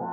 Hey,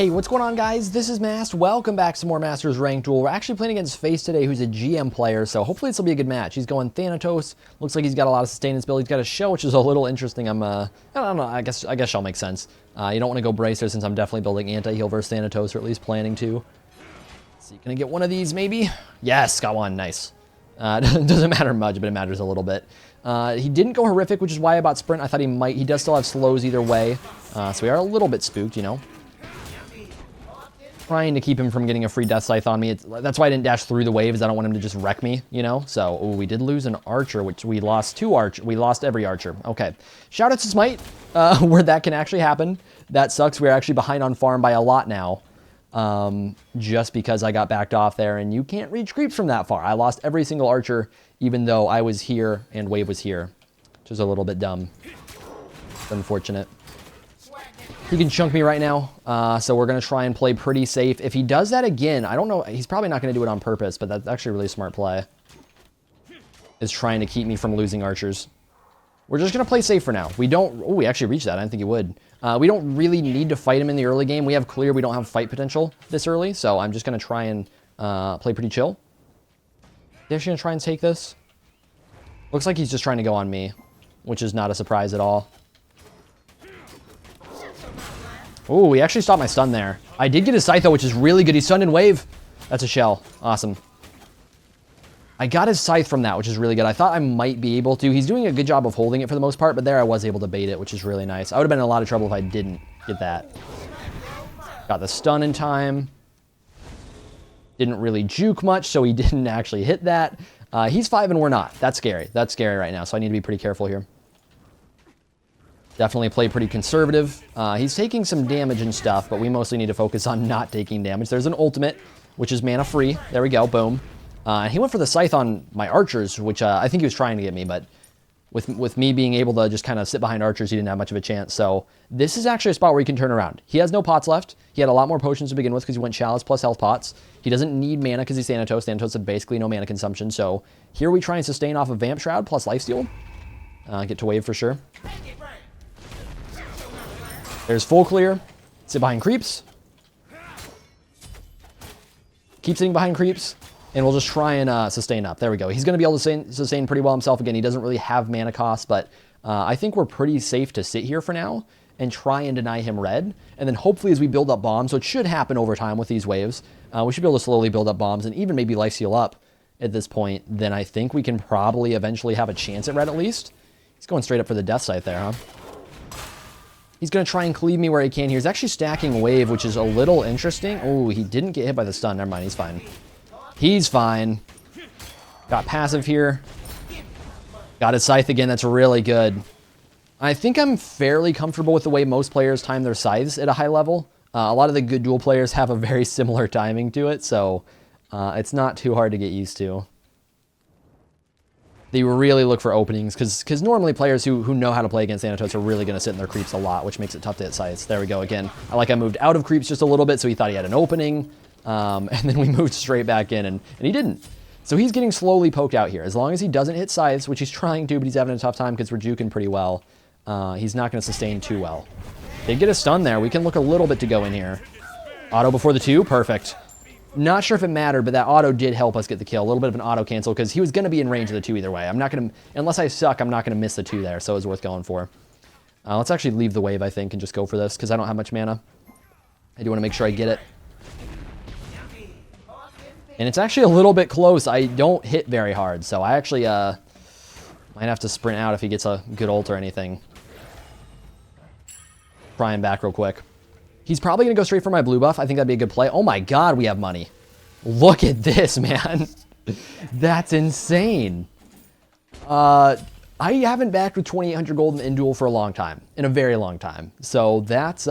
what's going on, guys? This is Mast. Welcome back to some more Masters Ranked Duel. We're actually playing against Face today, who's a GM player, so hopefully this will be a good match. He's going Thanatos. Looks like he's got a lot of sustenance build. He's got a shell, which is a little interesting. I don't know. I guess shell makes sense. You don't want to go Bracer since I'm definitely building anti-heal versus Thanatos, or at least planning to. So you gonna get one of these, maybe? Yes, got one. Nice. Doesn't matter much, but it matters a little bit. He didn't go Horrific, which is why I bought Sprint. I thought he might. He does still have slows either way, so we are a little bit spooked, you know. Trying to keep him from getting a free Death Scythe on me. That's why I didn't dash through the waves. I don't want him to just wreck me, you know? So, we did lose an Archer, which we lost two Archer. We lost every Archer. Okay. Shout out to SMITE, where that can actually happen. That sucks. We're actually behind on farm by a lot now. Just because I got backed off there, and you can't reach creeps from that far. I lost every single Archer, even though I was here and wave was here. Which is a little bit dumb. It's unfortunate. He can chunk me right now, so we're going to try and play pretty safe. If he does that again, I don't know. He's probably not going to do it on purpose, but that's actually a really smart play. Is trying to keep me from losing archers. We're just going to play safe for now. We don't... Oh, we actually reached that. I didn't think he would. We don't really need to fight him in the early game. We have clear. We don't have fight potential this early, so I'm just going to try and play pretty chill. They're actually going to try and take this. Looks like he's just trying to go on me, which is not a surprise at all. Oh, he actually stopped my stun there. I did get his Scythe, though, which is really good. He's stunned in wave. That's a shell. Awesome. I got his Scythe from that, which is really good. I thought I might be able to. He's doing a good job of holding it for the most part, but there I was able to bait it, which is really nice. I would have been in a lot of trouble if I didn't get that. Got the stun in time. Didn't really juke much, so he didn't actually hit that. He's 5 and we're not. That's scary. That's scary right now, so I need to be pretty careful here. Definitely play pretty conservative. He's taking some damage and stuff, but we mostly need to focus on not taking damage. There's an ultimate, which is mana free. There we go, boom. He went for the Scythe on my archers, which I think he was trying to get me, but with me being able to just kind of sit behind archers, he didn't have much of a chance. So this is actually a spot where he can turn around. He has no pots left. He had a lot more potions to begin with because he went Chalice plus health pots. He doesn't need mana because he's Thanatos. Thanatos had basically no mana consumption. So here we try and sustain off of Vamp Shroud plus Lifesteal. Get to wave for sure. There's full clear. Sit behind creeps. Keep sitting behind creeps. And we'll just try and sustain up. There we go. He's going to be able to sustain pretty well himself. Again, he doesn't really have mana cost, but I think we're pretty safe to sit here for now and try and deny him red. And then hopefully as we build up bombs, so it should happen over time with these waves, we should be able to slowly build up bombs and even maybe Lifesteal up at this point. Then I think we can probably eventually have a chance at red at least. He's going straight up for the Death Scythe there, huh? He's going to try and cleave me where he can here. He's actually stacking wave, which is a little interesting. Oh, he didn't get hit by the stun. Never mind, he's fine. He's fine. Got passive here. Got his Scythe again. That's really good. I think I'm fairly comfortable with the way most players time their scythes at a high level. A lot of the good duel players have a very similar timing to it, so it's not too hard to get used to. They really look for openings, because normally players who know how to play against Thanatos are really going to sit in their creeps a lot, which makes it tough to hit scythes. There we go again. I moved out of creeps just a little bit, so he thought he had an opening, and then we moved straight back in, and he didn't. So he's getting slowly poked out here. As long as he doesn't hit scythes, which he's trying to, but he's having a tough time because we're juking pretty well, he's not going to sustain too well. They get a stun there. We can look a little bit to go in here. Auto before the 2, perfect. Not sure if it mattered, but that auto did help us get the kill. A little bit of an auto cancel because he was going to be in range of the 2 either way. I'm not going to, unless I suck, I'm not going to miss the 2 there, so it was worth going for. Let's actually leave the wave, I think, and just go for this because I don't have much mana. I do want to make sure I get it. And it's actually a little bit close. I don't hit very hard, so I actually might have to sprint out if he gets a good ult or anything. Try him back real quick. He's probably going to go straight for my blue buff. I think that'd be a good play. Oh my god, we have money. Look at this, man. That's insane. I haven't backed with 2,800 gold in duel for a long time. In a very long time. So that's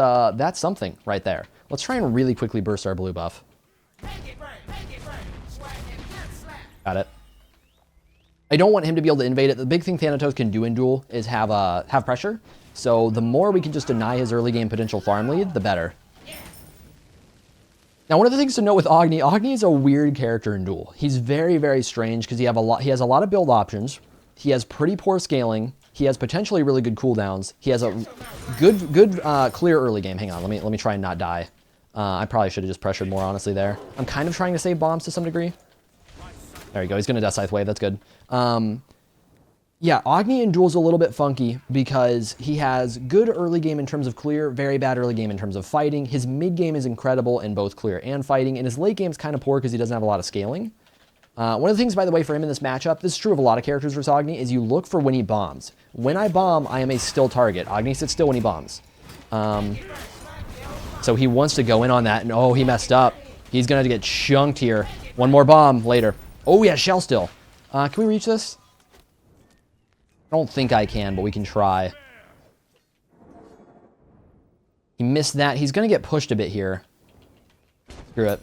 something right there. Let's try and really quickly burst our blue buff. Got it. I don't want him to be able to invade it. The big thing Thanatos can do in duel is have pressure. So the more we can just deny his early game potential farm lead, the better. Now, one of the things to note with Agni, Agni is a weird character in Duel. He's very, very strange because he has a lot of build options. He has pretty poor scaling. He has potentially really good cooldowns. He has a good clear early game. Hang on, let me try and not die. I probably should have just pressured more, honestly, there. I'm kind of trying to save bombs to some degree. There you go. He's going to Death Scythe Wave. That's good. Yeah, Agni in Duel's a little bit funky because he has good early game in terms of clear, very bad early game in terms of fighting. His mid game is incredible in both clear and fighting, and his late game is kind of poor because he doesn't have a lot of scaling. One of the things, by the way, for him in this matchup, this is true of a lot of characters versus Agni, is you look for when he bombs. When I bomb, I am a still target. Agni sits still when he bombs. So he wants to go in on that, and oh, he messed up. He's going to get chunked here. One more bomb later. Oh, yeah, shell still. Can we reach this? I don't think I can, but we can try. He missed that. He's going to get pushed a bit here. Screw it.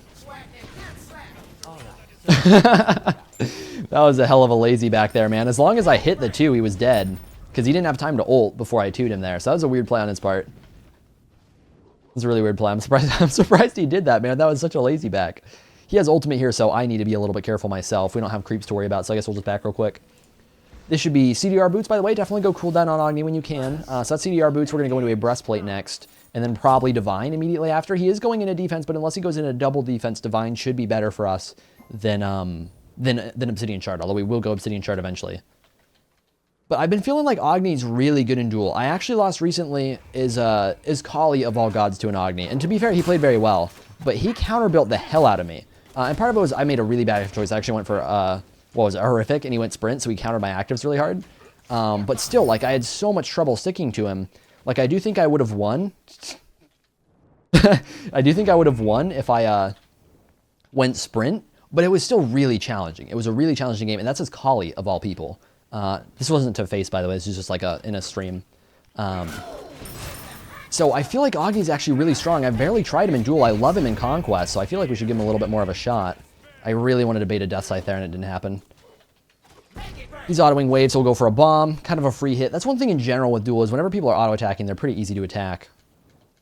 That was a hell of a lazy back there, man. As long as I hit the 2, he was dead. Because he didn't have time to ult before I 2'd him there. So that was a weird play on his part. It was a really weird play. I'm surprised he did that, man. That was such a lazy back. He has ultimate here, so I need to be a little bit careful myself. We don't have creeps to worry about, so I guess we'll just back real quick. This should be CDR boots, by the way. Definitely go cooldown on Agni when you can. So that's CDR boots. We're going to go into a breastplate next, and then probably Divine immediately after. He is going into defense, but unless he goes into double defense, Divine should be better for us than Obsidian Shard, although we will go Obsidian Shard eventually. But I've been feeling like Agni's really good in Duel. I actually lost recently is Kali of all gods to an Agni, and to be fair, he played very well, but he counter-built the hell out of me. And part of it was I made a really bad choice. I actually went for what was it, horrific, and he went sprint, so he countered my actives really hard. But still, like, I had so much trouble sticking to him. Like, I do think I would have won. I do think I would have won if I went sprint, but it was still really challenging. It was a really challenging game, and that's his Kali of all people. This wasn't to face, by the way. This is just like in a stream. So I feel like Agni's actually really strong. I've barely tried him in Duel. I love him in Conquest, so I feel like we should give him a little bit more of a shot. I really wanted to bait a Death Scythe there, and it didn't happen. He's autoing waves, so we'll go for a bomb. Kind of a free hit. That's one thing in general with Duel is whenever people are auto-attacking, they're pretty easy to attack.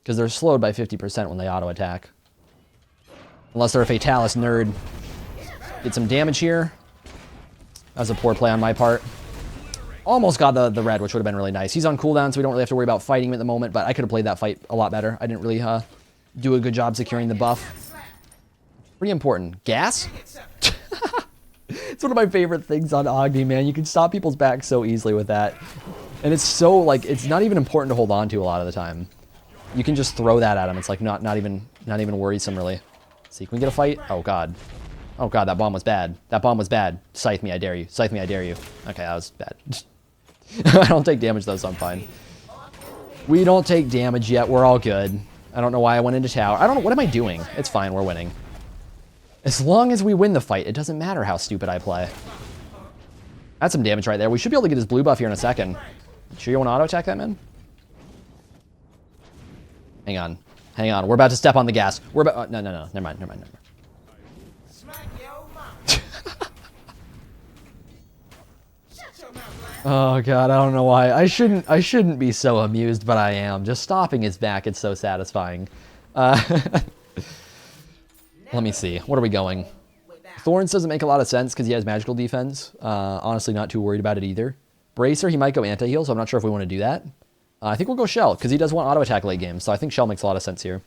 Because they're slowed by 50% when they auto-attack. Unless they're a Fatalis nerd. Get some damage here. That was a poor play on my part. Almost got the red, which would have been really nice. He's on cooldown, so we don't really have to worry about fighting him at the moment, but I could have played that fight a lot better. I didn't really do a good job securing the buff. Pretty important. Gas? It's one of my favorite things on Agni, man. You can stop people's backs so easily with that. And it's so, like, it's not even important to hold on to a lot of the time. You can just throw that at him. It's like not even worrisome, really. See, can we get a fight? Oh, God. Oh, God, that bomb was bad. That bomb was bad. Scythe me, I dare you. Scythe me, I dare you. Okay, that was bad. I don't take damage, though, so I'm fine. We don't take damage yet. We're all good. I don't know why I went into tower. I don't know. What am I doing? It's fine. We're winning. As long as we win the fight, it doesn't matter how stupid I play. That's some damage right there. We should be able to get his blue buff here in a second. Sure you want to auto-attack that, man? Hang on. Hang on. We're about to step on the gas. We're about... no. Never mind. Oh, God. I don't know why. I shouldn't be so amused, but I am. Just stopping his back, it's so satisfying. Let me see. What are we going? Thorns doesn't make a lot of sense because he has magical defense. Honestly, not too worried about it either. Bracer, he might go anti-heal, so I'm not sure if we want to do that. I think we'll go Shell because he does want auto-attack late game, so I think Shell makes a lot of sense here.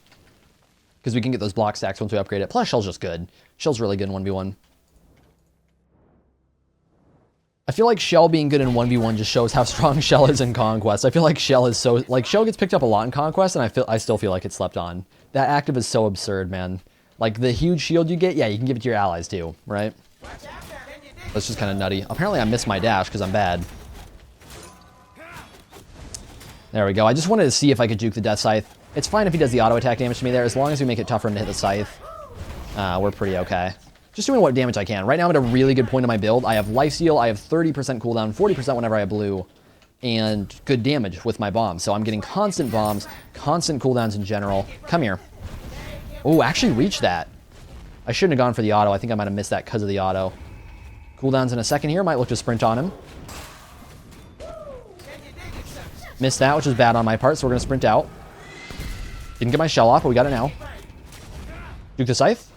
Because we can get those block stacks once we upgrade it. Plus, Shell's just good. Shell's really good in 1v1. I feel like Shell being good in 1v1 just shows how strong Shell is in Conquest. I feel like Shell is so... Like, Shell gets picked up a lot in Conquest, and I still feel like it's slept on. That active is so absurd, man. Like, the huge shield you get, yeah, you can give it to your allies, too, right? That's just kind of nutty. Apparently, I missed my dash because I'm bad. There we go. I just wanted to see if I could juke the Death Scythe. It's fine if he does the auto-attack damage to me there. As long as we make it tough for him to hit the Scythe, we're pretty okay. Just doing what damage I can. Right now, I'm at a really good point in my build. I have lifesteal. I have 30% cooldown, 40% whenever I have blue, and good damage with my bombs. So I'm getting constant bombs, constant cooldowns in general. Come here. Oh, actually reached that. I shouldn't have gone for the auto. I think I might have missed that because of the auto. Cooldowns in a second here. Might look to sprint on him. Missed that, which was bad on my part, so we're going to sprint out. Didn't get my shell off, but we got it now. Duke the Scythe?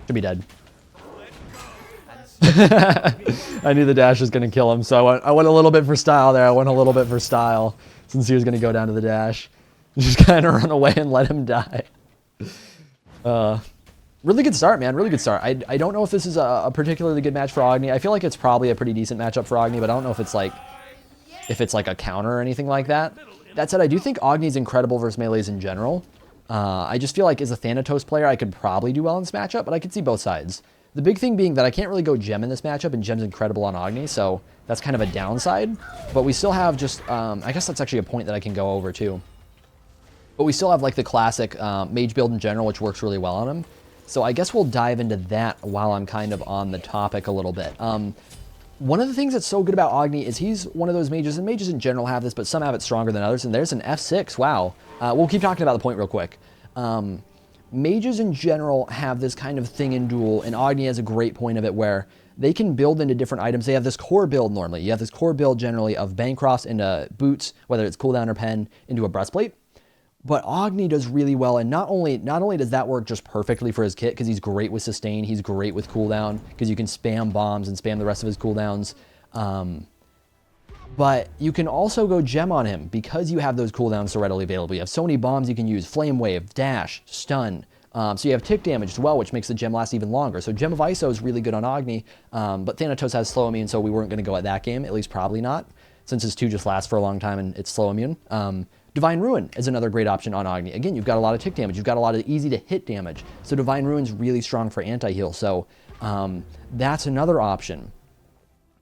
Should be dead. I knew the dash was going to kill him, so I went a little bit for style there. I went a little bit for style since he was going to go down to the dash. Just kind of run away and let him die. Really good start, man. Really good start. I don't know if this is a particularly good match for Agni. I feel like it's probably a pretty decent matchup for Agni, but I don't know if it's like a counter or anything like that. That said, I do think Agni's incredible versus melees in general. I just feel like as a Thanatos player, I could probably do well in this matchup, but I could see both sides. The big thing being that I can't really go Gem in this matchup, and Gem's incredible on Agni, so that's kind of a downside. But we still have just, I guess that's actually a point that I can go over too. But we still have like the classic mage build in general, which works really well on him. So I guess we'll dive into that while I'm kind of on the topic a little bit. One of the things that's so good about Agni is he's one of those mages, and mages in general have this, but some have it stronger than others, and there's an F6, wow. We'll keep talking about the point real quick. Mages in general have this kind of thing in Duel, and Agni has a great point of it where they can build into different items. They have this core build normally. You have this core build generally of Bancrofts into boots, whether it's cooldown or pen, into a breastplate. But Agni does really well, and not only does that work just perfectly for his kit, because he's great with sustain, he's great with cooldown, because you can spam bombs and spam the rest of his cooldowns. But you can also go Gem on him because you have those cooldowns so readily available. You have so many bombs you can use: Flame Wave, Dash, Stun. So you have tick damage as well, which makes the Gem last even longer. So Gem of ISO is really good on Agni, but Thanatos has slow immune, so we weren't going to go at that game, at least probably not, since his 2 just lasts for a long time and it's slow immune. Divine Ruin is another great option on Agni. Again, you've got a lot of tick damage. You've got a lot of easy to hit damage. So Divine Ruin's really strong for anti-heal. So that's another option.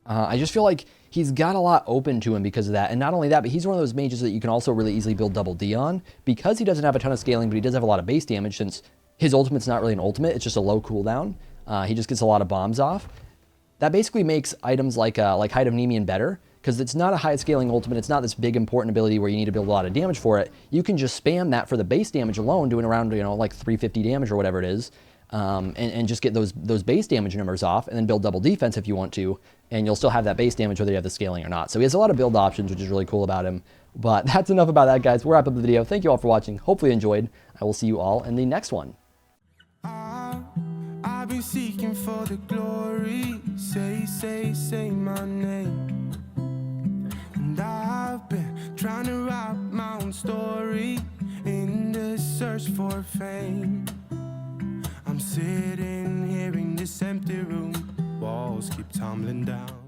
I just feel like he's got a lot open to him because of that. And not only that, but he's one of those mages that you can also really easily build double D on because he doesn't have a ton of scaling, but he does have a lot of base damage since his ultimate's not really an ultimate. It's just a low cooldown. He just gets a lot of bombs off. That basically makes items like Height of Nemean better, because it's not a high scaling ultimate. It's not this big important ability where you need to build a lot of damage for it. You can just spam that for the base damage alone, doing around, you know, like 350 damage or whatever it is, and just get those base damage numbers off, and then build double defense if you want to, and you'll still have that base damage whether you have the scaling or not. So he has a lot of build options, which is really cool about him. But that's enough about that, guys. We'll wrap up the video. Thank you all for watching. Hopefully you enjoyed. I will see you all in the next one. I've been seeking for the glory. Say my name. And I've been trying to write my own story in the search for fame. I'm sitting here in this empty room, walls keep tumbling down.